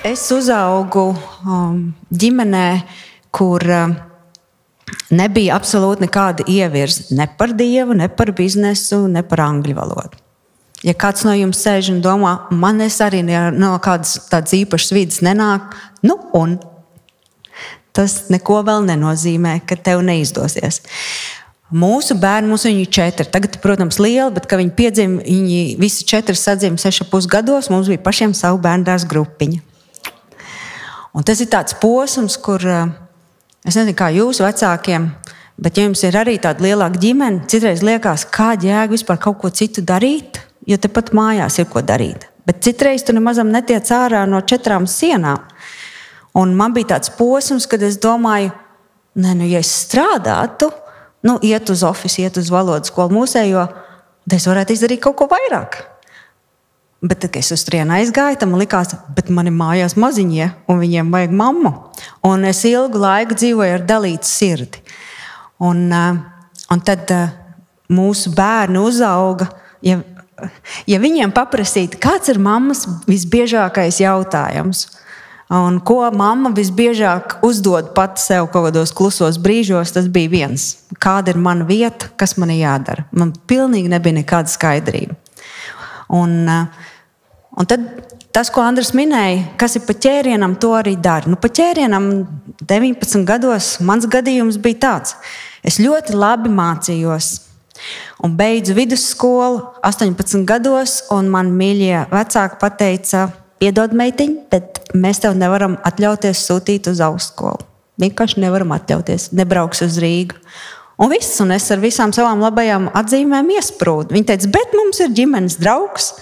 Es uzaugu ģimenē, kur nebija absolūti nekāda ievirza ne par Dievu, ne par biznesu, ne par angļu valodu. Ja kāds no jums sēž un domā, man es arī no kādas tādas īpašas vidas nenāk, un tas neko vēl nenozīmē, ka tev neizdosies. Mūsu bērni, viņi 4, tagad, protams, lieli, bet, kad viņi piedzima, viņi visi 4 sadzima 6,5 gados, mums bija pašiem savu bērndārs grupiņa. Un tas ir tāds posms, kur, es nezinu, kā jūsu vecākiem, bet ja jums ir arī tāda lielāka ģimene, citreiz liekas, kāda jēga vispār kaut ko citu darīt, jo tepat mājās ir ko darīt. Bet citreiz tu nemazam netiec ārā no 4 sienām. Un man bija tāds posms, kad es domāju, ja es strādātu, iet uz office, iet uz valodas skolu mūsējo, tad es varētu izdarīt kaut ko vairāk. Bet tad, kad es uz turieni aizgāju, tad man likās, bet man ir mājās maziņie, un viņiem vajag mammu. Un es ilgu laiku dzīvoju ar dalītu sirdi. Un tad mūsu bērni uzauga, ja viņiem paprasīt, kāds ir mammas visbiežākais jautājums, un ko mamma visbiežāk uzdod pati sev kaut kādos klusos brīžos, tas bija viens. Kāda ir mana vieta, kas man ir jādara? Man pilnīgi nebija nekāda skaidrība. Un tad tas, ko Andris minēja, kas ir pa ķērienam, to arī dara. Pa ķērienam 19 gados mans gadījums bija tāds. Es ļoti labi mācījos un beidzu vidusskolu 18 gados, un man mīļie vecāki pateica, piedod meitiņ, bet mēs tev nevaram atļauties sūtīt uz augstskolu. Vienkārši nevaram atļauties, nebrauks uz Rīgu. Un viss, un es ar visām savām labajām atzīmēm iesprūdu. Viņi teica, bet mums ir ģimenes draugs,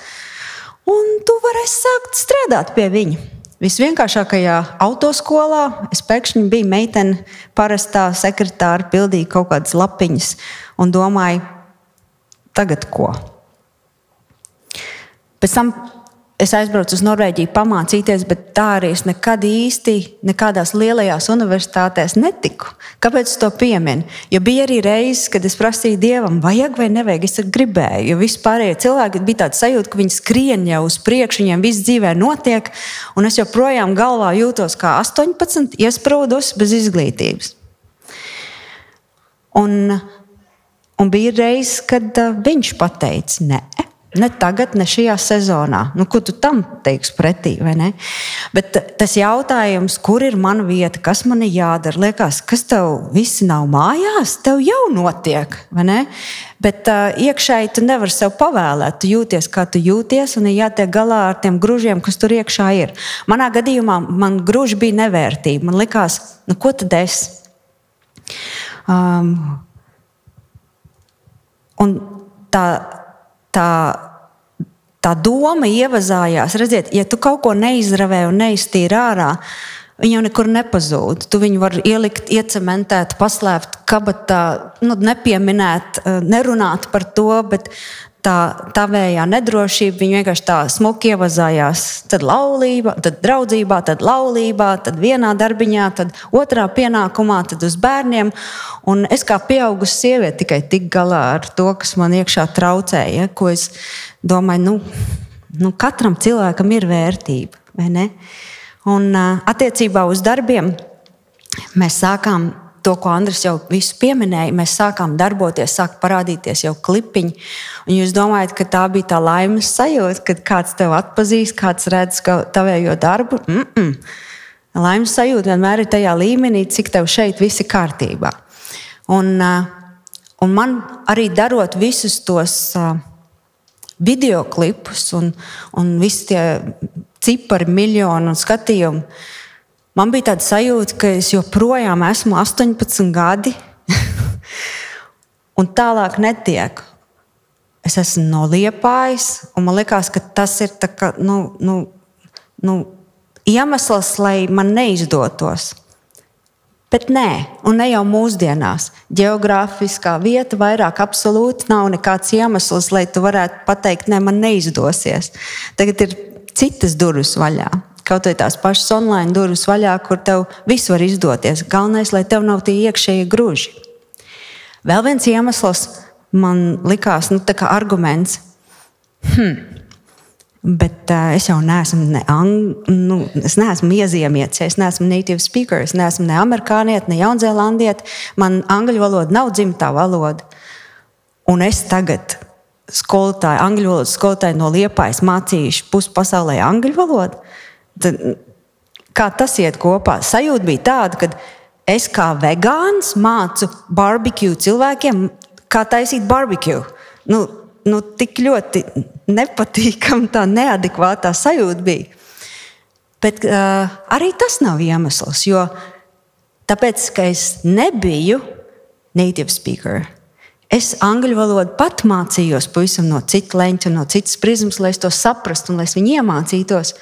un tu varēsi sākt strādāt pie viņa. Visvienkāršākajā autoskolā es pēkšņi biju meitene, parastā sekretāra, pildīju kaut kādas lapiņas un domāju, tagad ko? Pēc tam es aizbraucu uz Norvēģiju pamācīties, bet tā arī es nekad īsti nekādās lielajās universitātēs netiku. Kāpēc es to pieminu? Jo bija arī reizes, kad es prasīju Dievam, vajag vai nevajag, es gribēju. Jo vispārējie cilvēki bija tāda sajūta, ka viņi skrien jau uz priekšu, viņiem viss dzīvē notiek, un es joprojām galvā jūtos kā 18, iesprūdus bez izglītības. Un bija reizes, kad viņš pateica, ne tagad, ne šajā sezonā. Ko tu tam teiksi pretī, vai ne? Bet tas jautājums, kur ir mana vieta, kas man ir jādara, liekas, kas tev visi nav mājās, tev jau notiek, vai ne? Bet iekšēji tu nevari sev pavēlēt, tu jūties, kā tu jūties, un ir jātiek galā ar tiem gružiem, kas tur iekšā ir. Manā gadījumā man gruži bija nevērtība. Man likās, ko tad es? Un tā doma ievazājās, redziet, ja tu kaut ko neizravē un neiztīri ārā, viņa jau nekur nepazūd. Tu viņu var ielikt, iecementēt, paslēpt kabatā, nepieminēt, nerunāt par to, bet tā tavējā nedrošība, viņa vienkārši tā smuki ievazājās. Tad laulība, tad draudzībā, tad laulībā, tad vienā darbiņā, tad otrā pienākumā, tad uz bērniem. Un es kā pieaugusi sieviete tikai tik galā ar to, kas man iekšā traucēja, ko es domāju, katram cilvēkam ir vērtība, vai ne? Un attiecībā uz darbiem mēs sākām to, ko Andris jau visu pieminēja, mēs sākām darboties, sāk parādīties jau klipiņi. Un jūs domājat, ka tā bija tā laimes sajūta, kad kāds tev atpazīst, kāds redz tavējo darbu? Laimes sajūta vienmēr ir tajā līmenī, cik tev šeit viss ir kārtībā. Un man arī darot visus tos videoklipus un visi tie cipari, miljoni un skatījumu, man bija tāda sajūta, ka es joprojām esmu 18 gadi un tālāk netieku. Es esmu no Liepājas, un man likās, ka tas ir tā kā, iemesls, lai man neizdotos. Bet nē, un ne jau mūsdienās. Geogrāfiskā vieta vairāk absolūti nav nekāds iemesls, lai tu varētu pateikt, ne, man neizdosies. Tagad ir citas durvis vaļā. Kaut vai tās pašas online durvis vaļā, kur tev viss var izdoties. Galvenais, lai tev nav tie iekšējie gruži. Vēl viens iemesls man likās, tā kā arguments. Bet es jau neesmu es neesmu iezīmietis, es neesmu native speaker, es neesmu ne amerikānieti, ne jaunzēlandieti. Man angļu valoda nav dzimtā valoda. Un es tagad angļu valodas skolotāju no Liepājas mācījuši puspasaulē angļu valodu. Tad, kā tas iet kopā? Sajūta bija tāda, ka es kā vegāns mācu barbecue cilvēkiem, kā taisīt barbecue. Tik ļoti nepatīkam, tā neadekvātā sajūta bija. Bet arī tas nav iemesls, jo tāpēc, ka es nebiju native speaker, es angļu valodu pat mācījos pavisam no cita leņķa, no citas prizmas, lai es to saprastu un lai es viņu iemācītos.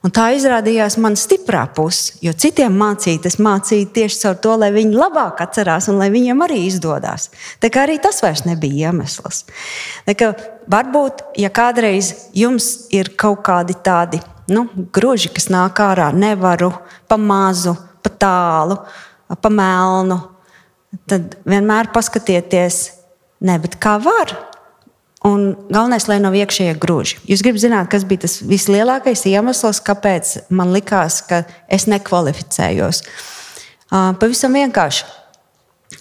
Un tā izrādījās man stiprā puse, jo citiem es mācīju tieši caur to, lai viņi labāk atcerās un lai viņiem arī izdodās. Tā kā arī tas vairs nebija iemesls. Tā kā varbūt, ja kādreiz jums ir kaut kādi tādi gruži, kas nāk ārā, nevaru, pa mazu, pa tālu, pa melnu, tad vienmēr paskatieties, bet kā var? Un galvenais, lai nav iekšējie gruži. Jūs gribat zināt, kas bija tas vislielākais iemesls, kāpēc man likās, ka es nekvalificējos. Pavisam vienkārši.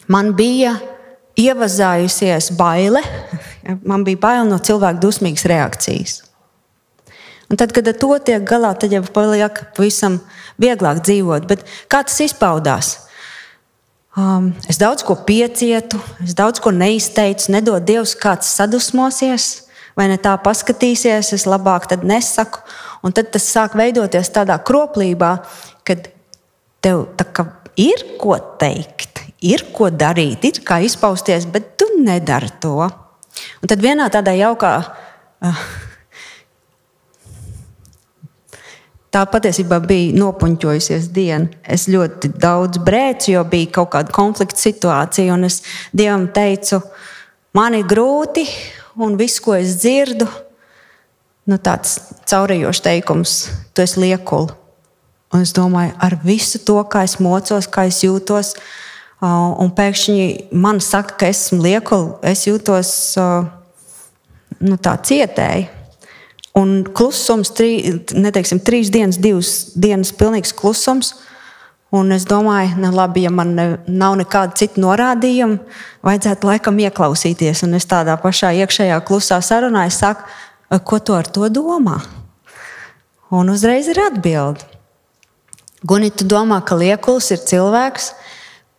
Man bija ievazājusies baile. Man bija baile no cilvēku dusmīgas reakcijas. Un tad, kad ar to tiek galā, tad jau paliek pavisam vieglāk dzīvot. Bet kā tas izpaudās? Es daudz ko piecietu, es daudz ko neizteicu, nedod Dievs, kāds sadusmosies, vai ne tā paskatīsies, es labāk tad nesaku. Un tad tas sāk veidoties tādā kroplībā, kad tev tā kā ir ko teikt, ir ko darīt, ir kā izpausties, bet tu nedari to. Un tad vienā tādā jaukā... Tā patiesībā bija nopuņķojusies diena. Es ļoti daudz brēcu, jo bija kaut kāda konflikta situācija. Un es Dievam teicu, man ir grūti, un viss, ko es dzirdu, tāds caurējošs teikums, tu esi liekula. Un es domāju, ar visu to, kā es mocos, kā es jūtos, un pēkšņi man saka, ka esmu liekula, es jūtos tā cietēji. Un klusums, 3 dienas, 2 dienas pilnīgs klusums. Un es domāju, labi, ja man nav nekāda cita norādījuma, vajadzētu laikam ieklausīties. Un es tādā pašā iekšējā klusā sarunā saku, ko tu ar to domā? Un uzreiz ir atbilde. Guni, tu domā, ka liekulis ir cilvēks,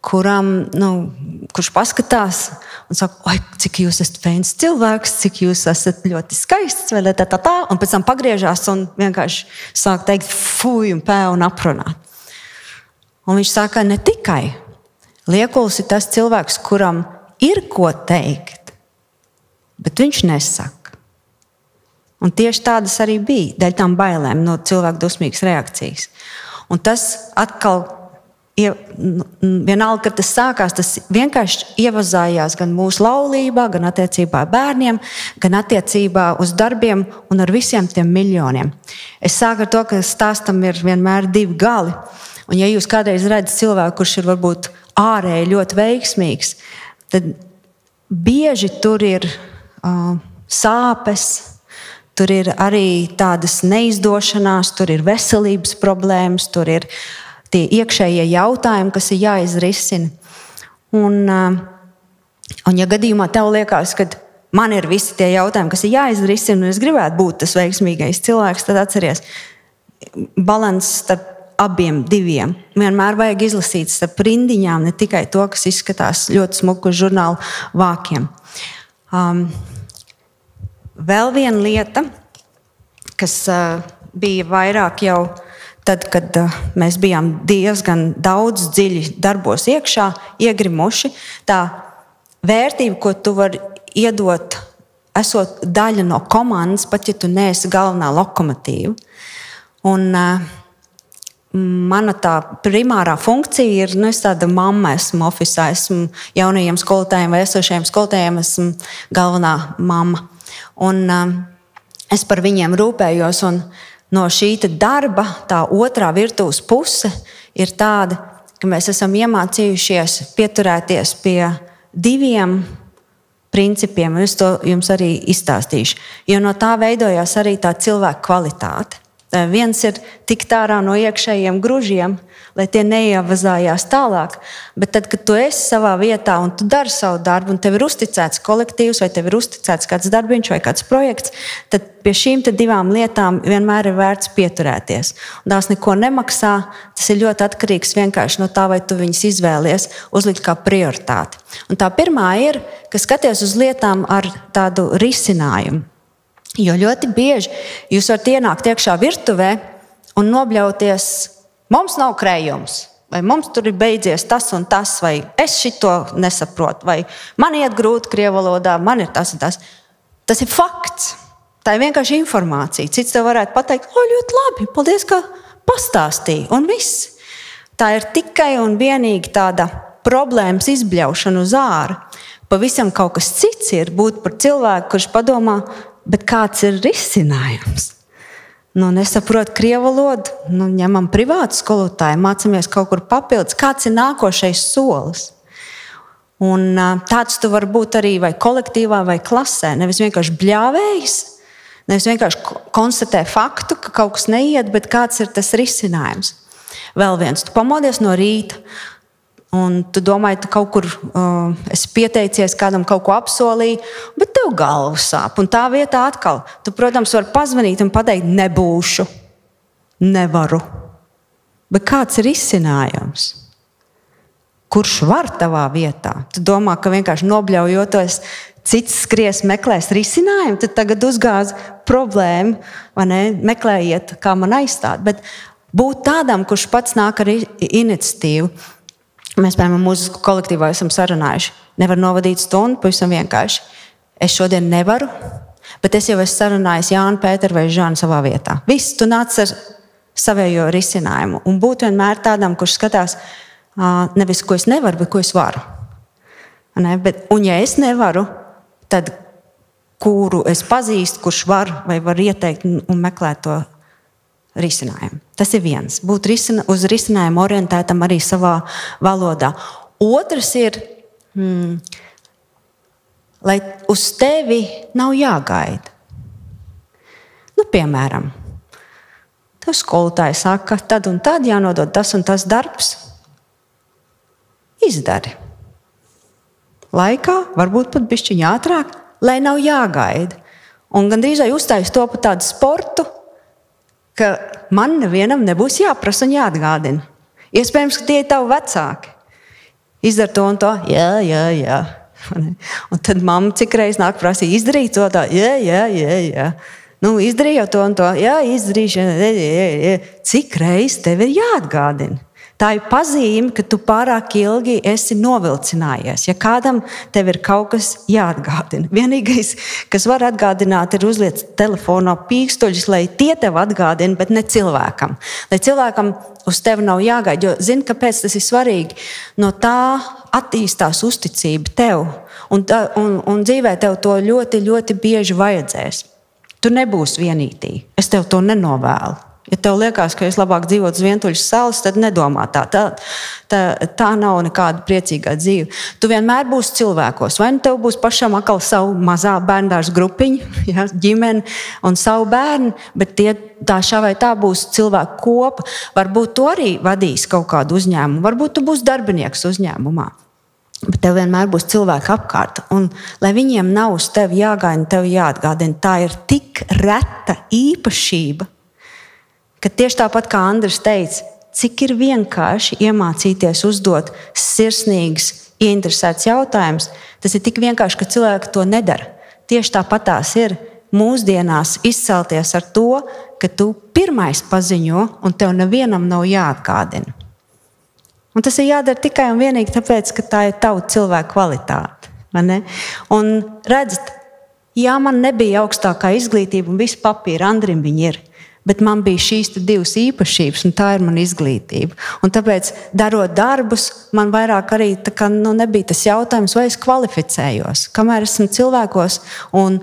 kurš paskatās un saka, oi, cik jūs esat fēns cilvēks, cik jūs esat ļoti skaists, vai tā, un pēc tam pagriežās un vienkārši sāk teikt fuj un pē un aprunāt. Un viņš saka, ne tikai. Liekulis ir tas cilvēks, kuram ir ko teikt, bet viņš nesaka. Un tieši tādas arī bija, dēļ tām bailēm no cilvēku dusmīgas reakcijas. Un tas atkal vienalga, kad tas sākās, tas vienkārši ievazājās gan mūsu laulībā, gan attiecībā ar bērniem, gan attiecībā uz darbiem un ar visiem tiem miljoniem. Es sāku ar to, ka stāstam ir vienmēr 2 gali. Un ja jūs kādreiz redzat cilvēku, kurš ir varbūt ārēji ļoti veiksmīgs, tad bieži tur ir sāpes, tur ir arī tādas neizdošanās, tur ir veselības problēmas, tur ir tie iekšējie jautājumi, kas ir jāizrisina. Un ja gadījumā tev liekas, ka man ir visi tie jautājumi, kas ir jāizrisina, un es gribētu būt tas veiksmīgais cilvēks, tad atceries, balans starp abiem 2. Vienmēr vajag izlasīt starp rindiņām, ne tikai to, kas izskatās ļoti smuku žurnālu vākiem. Vēl viena lieta, kas bija vairāk jau tad, kad mēs bijām diezgan daudz dziļi darbos iekšā, iegrimuši, tā vērtība, ko tu vari iedot, esot daļa no komandas, pat ja tu neesi galvenā lokomotīva. Un mana tā primārā funkcija ir, es tāda mamma, esmu ofisā, esmu jaunajiem skolotājiem vai esošajiem skolotājiem, esmu galvenā mamma. Un es par viņiem rūpējos, un no šī darba tā otrā virtuves puse ir tāda, ka mēs esam iemācījušies pieturēties pie 2 principiem, un es to jums arī izstāstīšu. Jo no tā veidojās arī tā cilvēka kvalitāte. Viens ir tikt ārā no iekšējiem gružiem, lai tie neievazājās tālāk, bet tad, kad tu esi savā vietā un tu dari savu darbu, un tev ir uzticēts kolektīvs, vai tev ir uzticēts kāds darbiņš vai kāds projekts, tad pie šīm divām lietām vienmēr ir vērts pieturēties. Un tās neko nemaksā, tas ir ļoti atkarīgs vienkārši no tā, vai tu viņus izvēlies uzlikt kā prioritāti. Un tā pirmā ir, ka skaties uz lietām ar tādu risinājumu. Jo ļoti bieži jūs varat ienākt iekšā virtuvē un nobļauties, mums nav krējums, vai mums tur ir beidzies tas un tas, vai es šito nesaprotu, vai man iet grūti krievu valodā, man ir tas un tas. Tas ir fakts. Tā ir vienkārši informācija. Cits tev varētu pateikt, ļoti labi, paldies, ka pastāstīji, un viss. Tā ir tikai un vienīgi tāda problēmas izbļaušana uz āra. Pavisam kaut kas cits ir būt par cilvēku, kurš padomā, bet kāds ir risinājums? Nesaprot krievu valodu, ņemam privātu skolotāju, mācamies kaut kur papildus. Kāds ir nākošais solis? Un tāds tu var būt arī vai kolektīvā, vai klasē. Nevis vienkārši bļāvējis, nevis vienkārši konstatē faktu, ka kaut kas neiet, bet kāds ir tas risinājums. Vēl viens, tu pamodies no rīta, un tu domāji, tu kaut kur esi pieteicies, kādam kaut ko apsolīji, bet tev galva sāp. Un tā vietā atkal, tu, protams, vari pazvanīt un pateikt, nebūšu, nevaru. Bet kāds ir risinājums? Kurš var tavā vietā? Tu domā, ka vienkārši nobļaujoties, cits skries meklēs risinājumu, tad tagad uzgāz problēmu, vai ne, meklējiet, kā man aizstāt. Bet būt tādam, kurš pats nāk ar iniciatīvu. Mēs, piemēram, mūsu kolektīvā esam sarunājuši. Nevar novadīt stundu, pavisam vienkārši. Es šodien nevaru, bet es jau esmu sarunājis Jānu, Pēteru vai Žanu savā vietā. Viss, tu nāc ar savējo risinājumu. Un būt vienmēr tādam, kurš skatās nevis, ko es nevaru, bet ko es varu. Un ja es nevaru, tad kuru es pazīstu, kurš var vai var ieteikt un meklēt to risinājumu. Tas ir viens. Būt uz risinājumu orientētam arī savā valodā. Otrs ir, lai uz tevi nav jāgaida. Piemēram, tev skolotāji saka, ka tad un tad jānodod tas un tas darbs. Izdari. Laikā, varbūt pat bišķiņ ātrāk, lai nav jāgaida. Un gandrīz vai uzstājas to par tādu sportu, ka man nevienam nebūs jāprasa un jāatgādina. Iespējams, ka tie ir tavi vecāki. Izdara to un to, jā. Un tad mamma cik reiz nāk prasīja, izdarīt to tā, jā. Izdarīju to un to, jā, izdarīšu, jā. Cik reiz tev ir jāatgādina? Tā ir pazīme, ka tu pārāk ilgi esi novilcinājies. Ja kādam tev ir kaut kas jāatgādina. Vienīgais, kas var atgādināt, ir uzliec telefonā pīkstoļus, lai tie tev atgādina, bet ne cilvēkam. Lai cilvēkam uz tevi nav jāgaida, jo zini, kāpēc tas ir svarīgi. No tā attīstās uzticība tev, un dzīvē tev to ļoti, ļoti bieži vajadzēs. Tu nebūsi vienītī. Es tev to nenovēlu. Ja tev liekas, ka es labāk dzīvotu uz vientuļas salas, tad nedomā tā. Tā nav nekāda priecīgā dzīve. Tu vienmēr būsi cilvēkos. Vai tev būs pašam atkal savu mazā bērndārza grupiņu, ja, ģimeni un savu bērnu, bet tā šā vai tā būs cilvēku kopa. Varbūt tu arī vadīs kaut kādu uzņēmumu. Varbūt tu būsi darbinieks uzņēmumā. Bet tev vienmēr būs cilvēki apkārt. Un, lai viņiem nav uz tevi jāgaina, tev jāatgādina. Tā ir tik reta īpašība, ka tieši tāpat kā Andris teica, cik ir vienkārši iemācīties uzdot sirsnīgs, ieinteresēts jautājums, tas ir tik vienkārši, ka cilvēki to nedara. Tieši tāpat tās ir mūsdienās izcelties ar to, ka tu pirmais paziņo un tev nevienam nav jāatgādina. Un tas ir jādara tikai un vienīgi tāpēc, ka tā ir tava cilvēka kvalitāte. Un redzat, jā, man nebija augstākā izglītība un visi papīri, Andrim viņi ir. Bet man bija šīs divas īpašības, un tā ir mana izglītība. Un tāpēc, darot darbus, man vairāk arī nebija tas jautājums, vai es kvalificējos. Kamēr esmu cilvēkos, un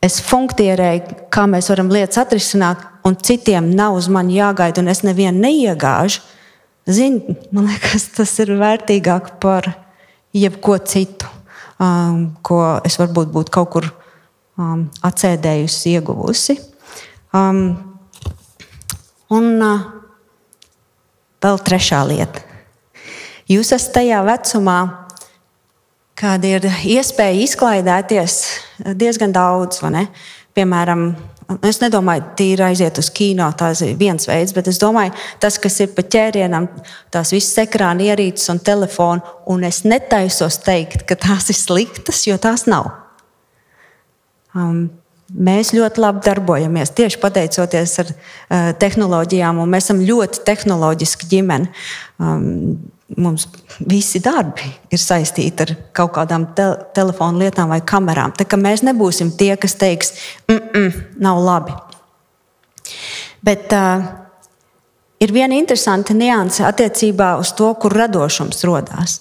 es funkcionēju, kā mēs varam lietas atrisināt, un citiem nav uz mani jāgaida, un es nevienu neiegāžu, man liekas, tas ir vērtīgāk par jebko citu. ko es varbūt būtu kaut kur atsēdējusi, ieguvusi. Un vēl trešā lieta. Jūs esat tajā vecumā, kad ir iespēja izklaidēties diezgan daudz, vai ne? Piemēram, es nedomāju, tīri aiziet uz kino, tās ir viens veids, bet es domāju, tas, kas ir pa ķērienam, tās visas ekrāna ierīces un telefonu, un es netaisos teikt, ka tās ir sliktas, jo tās nav. Mēs ļoti labi darbojamies, tieši pateicoties ar tehnoloģijām, un mēs esam ļoti tehnoloģiski ģimene. Mums visi darbi ir saistīti ar kaut kādām telefonu lietām vai kamerām. Tā kā mēs nebūsim tie, kas teiks, nav labi. Bet ir viena interesanta nianse attiecībā uz to, kur radošums rodās.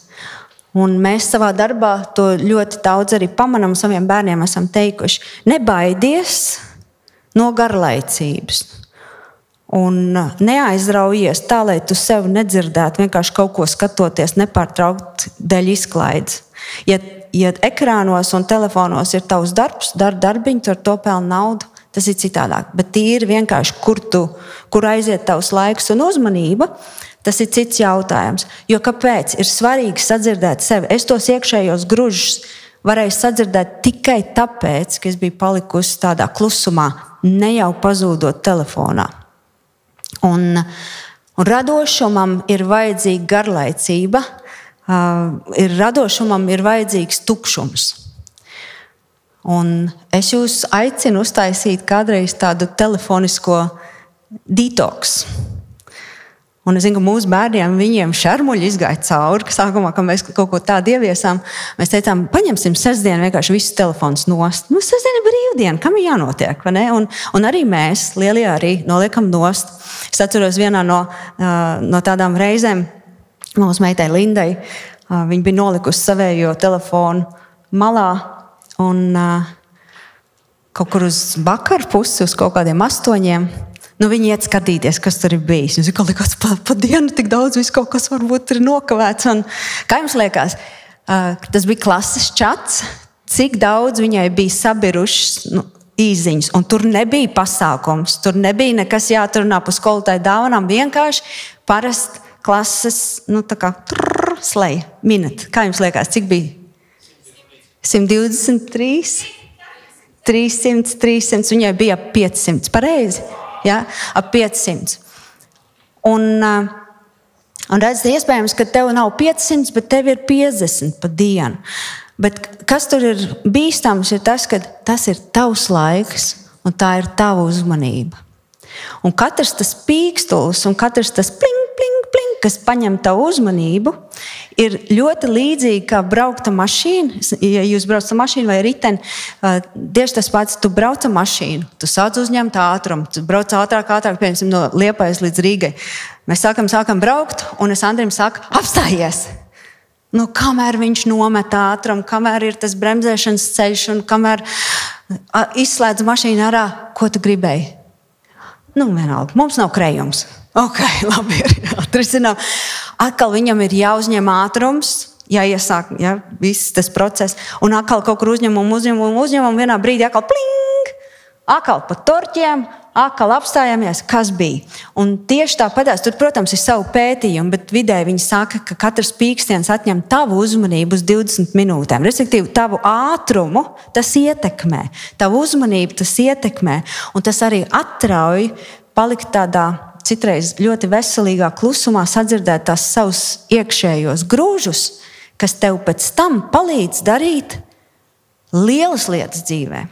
Un mēs savā darbā to ļoti daudz arī pamanām, saviem bērniem esam teikuši, nebaidies no garlaicības. Un neaizraujies tā, lai tu sev nedzirdētu, vienkārši kaut ko skatoties, nepārtraukt dēļ izklaides. Ja ekrānos un telefonos ir tavs darbs, darbiņi, tu ar to pelni naudu, tas ir citādāk. Bet tīri vienkārši, kur aiziet tavs laiks un uzmanība, tas ir cits jautājums. Jo kāpēc ir svarīgi sadzirdēt sevi? Es tos iekšējos gružus varēju sadzirdēt tikai tāpēc, ka es biju palikusi tādā klusumā, ne jau pazūdot telefonā. Un radošumam ir vajadzīga garlaicība, radošumam ir vajadzīgs tukšums. Un es jūs aicinu uztaisīt kādreiz tādu telefonisko detoks. Un es zinu, ka mūsu bērniem, viņiem šarmuļi izgāja cauri, ka sākumā, kad mēs kaut ko tādu ieviesām, mēs teicām, paņemsim sestdienu vienkārši visus telefonus nost. Sestdiena ir brīvdiena, kam ir jānotiek, vai ne? Un arī mēs, lielie arī, noliekam nost. Es atceros vienā no tādām reizēm, mūsu meitai Lindai, viņa bija nolikusi savējo telefonu malā un kaut kur uz vakaru pusi, uz kaut kādiem 8. Viņi iet skatīties, kas tur ir bijis. Jūs kā likās, pa dienu tik daudz, viss kaut kas varbūt ir nokavēts. Un, kā jums liekas, tas bija klases čats, cik daudz viņai bija sabirušas īziņas, un tur nebija pasākums, tur nebija nekas jāatrunā pa skolotāju dāvanām, vienkārši parast klases, tā kā slēja minēt. Kā jums liekas, cik bija? 123? 300, viņai bija 500, pareizi? Ja, ap 500. Un redz, iespējams, ka tev nav 500, bet tev ir 50 pa dienu. Bet kas tur ir bīstams, ir tas, ka tas ir tavs laiks un tā ir tava uzmanība. Un katrs tas pīkstulis un katrs tas pling, kas paņem tavu uzmanību, ir ļoti līdzīgi kā braukta mašīna. Ja jūs braucat ar mašīnu vai riteni, tieši tas pats, tu brauc ar mašīnu, tu sāc uzņemt ātrumu, tu brauc ātrāk, piemēram, no Liepājas līdz Rīgai. Mēs sākam braukt, un es Andrim saku, apstājies! Kamēr viņš nomet ātrumu, kamēr ir tas bremzēšanas ceļš, un kamēr izslēdz mašīnu ārā, ko tu gribēji? Vienalga, mums nav krējums. Ok, labi, ir atrisinām. Atkal viņam ir jāuzņem ātrums, jāiesāk viss tas process, un atkal kaut kur uzņemam, vienā brīdī atkal pling, atkal pa torķiem, atkal apstājāmies, kas bija. Un tieši tāpatās, tur, protams, ir savu pētījumu, bet vidēji viņi saka, ka katrs pīkstiens atņem tavu uzmanību uz 20 minūtēm. Respektīvi, tavu ātrumu tas ietekmē, tavu uzmanību tas ietekmē, un tas arī atrauj palikt tādā citreiz ļoti veselīgā klusumā, sadzirdēt tās savus iekšējos grūžus, kas tev pēc tam palīdz darīt lielas lietas dzīvē.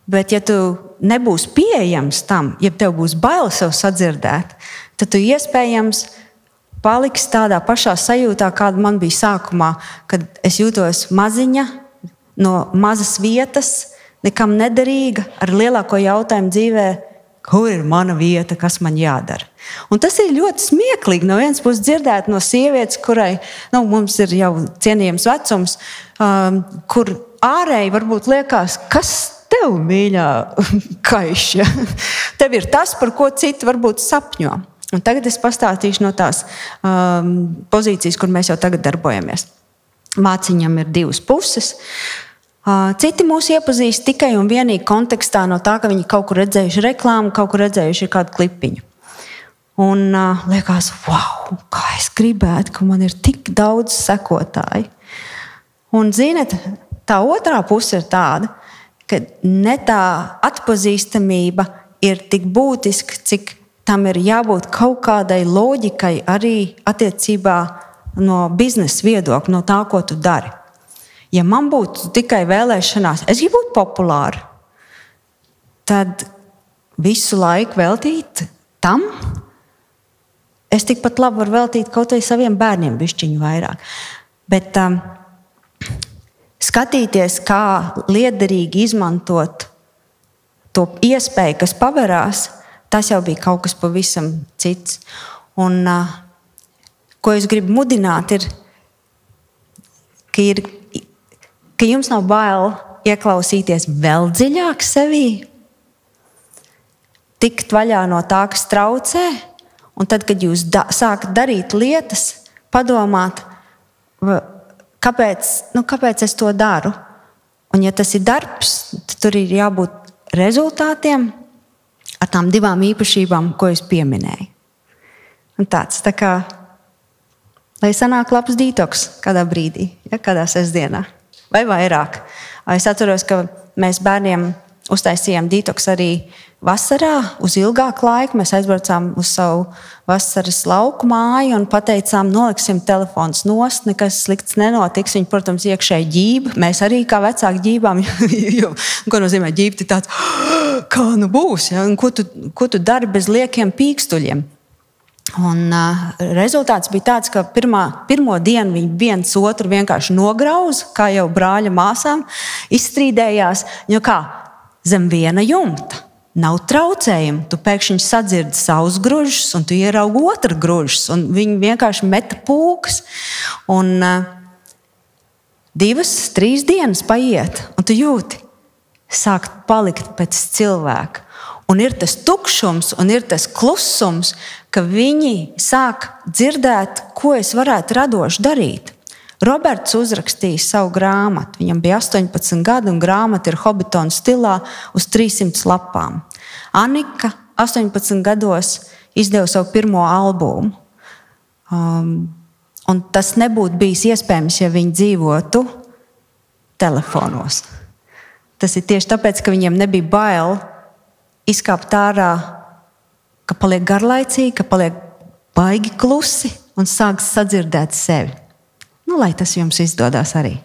Bet ja tu nebūsi pieejams tam, ja tev būs bail sev sadzirdēt, tad tu iespējams paliksi tādā pašā sajūtā, kāda man bija sākumā, kad es jūtos maziņa, no mazas vietas, nekam nederīga, ar lielāko jautājumu dzīvē, kur ir mana vieta, kas man jādara. Un tas ir ļoti smieklīgi no vienas puses dzirdēt no sievietes, kurai mums ir jau cienījams vecums, kur ārēji varbūt liekas, kas tev, mīļā, kaiš. Ja? Tev ir tas, par ko citi varbūt sapņo. Un tagad es pastāstīšu no tās pozīcijas, kur mēs jau tagad darbojamies. Māciņam ir divas puses. Citi mūs iepazīst tikai un vienīgi kontekstā no tā, ka viņi kaut kur redzējuši reklāmu, kaut kur redzējuši kādu klipiņu. Un liekas, wow, kā es gribētu, ka man ir tik daudz sekotāju. Un, ziniet, tā otrā puse ir tāda, ka ne tā atpazīstamība ir tik būtiska, cik tam ir jābūt kaut kādai loģikai arī attiecībā no biznesa viedokļa, no tā, ko tu dari. Ja man būtu tikai vēlēšanās, es gribu būt populāra, tad visu laiku veltīt tam, es tikpat labi varu veltīt kaut vai saviem bērniem bišķiņu vairāk. Bet skatīties, kā liederīgi izmantot to iespēju, kas paverās, tas jau bija kaut kas pavisam cits. Un ko es gribu mudināt, ka jums nav bail ieklausīties vēl dziļāk sevī, tikt vaļā no tā, kas traucē, un tad, kad jūs sākat darīt lietas, padomāt, kāpēc es to daru. Un ja tas ir darbs, tad tur ir jābūt rezultātiem ar tām divām īpašībām, ko es pieminēju. Un tāds, tā kā, lai sanāk labs detoks kādā brīdī, ja, kādā sestdienā. Vai vairāk. Es atceros, ka mēs bērniem uztaisījām detoks arī vasarā uz ilgāku laiku. Mēs aizbraucām uz savu vasaras lauku māju un pateicām, noliksim telefonus nost, nekas slikts nenotiks. Viņi, protams, iekšēji ģība. Mēs arī kā vecāki ģībām, jo, ko nozīmē ģība, ir tāds, kā nu būs, ja? Un ko tu dari bez liekiem pīkstuļiem? Un rezultāts bija tāds, ka pirmo dienu viņi viens otru vienkārši nograuza, kā jau brāļa māsām, izstrīdējās, jo kā zem viena jumta. Nav traucējumu. Tu pēkšņi sadzirdi savus gružus, un tu ieraugi otru gružus, un viņi vienkārši meta pūkas. Un 2-3 dienas paiet, un tu jūti, sāk palikt pēc cilvēka. Un ir tas tukšums, un ir tas klusums, ka viņi sāk dzirdēt, ko es varētu radoši darīt. Roberts uzrakstīja savu grāmatu. Viņam bija 18 gadi, un grāmata ir Hobitona stilā uz 300 lapām. Annika 18 gados izdeva savu pirmo albumu. Un tas nebūtu bijis iespējams, ja viņi dzīvotu telefonos. Tas ir tieši tāpēc, ka viņiem nebija bail izkāpt ārā, ka paliek garlaicīgi, ka paliek baigi klusi un sāks sadzirdēt sevi. Lai tas jums izdodas arī.